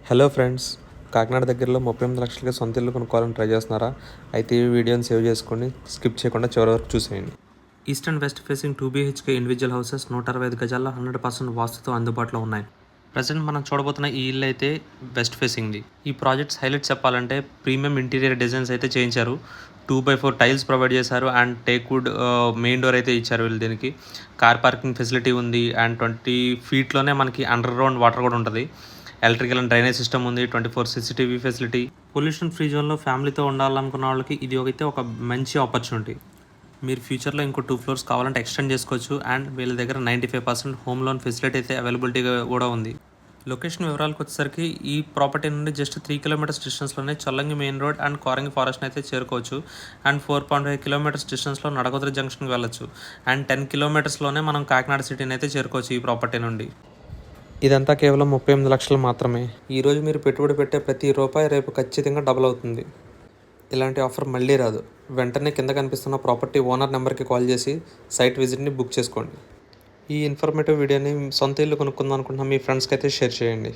Hello friends, Kakinada దగ్గరలో 38 లక్షలకి సొంత ఇల్లు కొనుక్కోవాలని ట్రై చేస్తున్నారా? అయితే ఈ వీడియోని సేవ్ చేసుకోండి, స్కిప్ చేయకుండా చివరి వరకు చూసేయండి. East and west facing 2 BHK individual houses 165 గజాల్లో 100% వాస్తుతో అందుబాటులో ఉన్నాయి. ప్రజెంట్ మనం చూడబోతున్న ఈ ఇల్లు అయితే వెస్ట్ ఫేసింగ్ది. ఈ ప్రాజెక్ట్స్ హైలైట్స్ చెప్పాలంటే ప్రీమియం ఇంటీరియర్ డిజైన్స్ అయితే చేయించారు. 2x4 టైల్స్ ప్రొవైడ్ చేశారు అండ్ టేక్వుడ్ మెయిన్ డోర్ అయితే ఇచ్చారు వీళ్ళు. దీనికి కార్ పార్కింగ్ ఫెసిలిటీ ఉంది అండ్ 20 ఫీట్లోనే మనకి అండర్ గ్రౌండ్ వాటర్ కూడా ఉంటుంది. ఎలక్ట్రికల్ అండ్ డ్రైనేజ్ సిస్టమ్ ఉంది. 24 CCTV ఫెసిలిటీ. పొల్యూషన్ ఫ్రీ జోన్లో ఫ్యామిలీతో ఉండాలనుకున్న వాళ్ళకి ఇది అయితే ఒక మంచి ఆపర్చునిటీ. మీరు ఫ్యూచర్లో ఇంకో 2 ఫ్లోర్స్ కావాలంటే ఎక్స్టెండ్ చేసుకోవచ్చు. అండ్ వీళ్ళ దగ్గర 95% హోమ్ లోన్ ఫెసిలిటీ అయితే అవైలబిలిటీగా కూడా ఉంది. లొకేషన్ వివరాలకు వచ్చేసరికి ఈ ప్రాపర్టీ నుండి జస్ట్ 3 కిలోమీటర్స్ డిస్టెన్స్లోనే Challangi main road and Korangi forest అయితే చేరుకోవచ్చు. అండ్ 4.5 కిలోమీటర్స్ డిస్టెన్స్లో నడకుదురు జంక్షన్కి వెళ్ళొచ్చు. అండ్ 10 కిలోమీటర్స్లోనే మనం కాకినాడ సిటీని అయితే చేరుకోవచ్చు ఈ ప్రాపర్టీ నుండి. ఇదంతా కేవలం 38 లక్షలు మాత్రమే. ఈరోజు మీరు పెట్టుబడి పెట్టే ప్రతి రూపాయి రేపు ఖచ్చితంగా డబుల్ అవుతుంది. ఇలాంటి ఆఫర్ మళ్ళీ రాదు. వెంటనే కింద కనిపిస్తున్న ప్రాపర్టీ ఓనర్ నెంబర్కి కాల్ చేసి సైట్ విజిట్ని బుక్ చేసుకోండి. ఈ ఇన్ఫర్మేటివ్ వీడియోని సొంత ఇల్లు కొనుక్కుందాం అనుకుంటున్న మీ ఫ్రెండ్స్కి అయితే షేర్ చేయండి.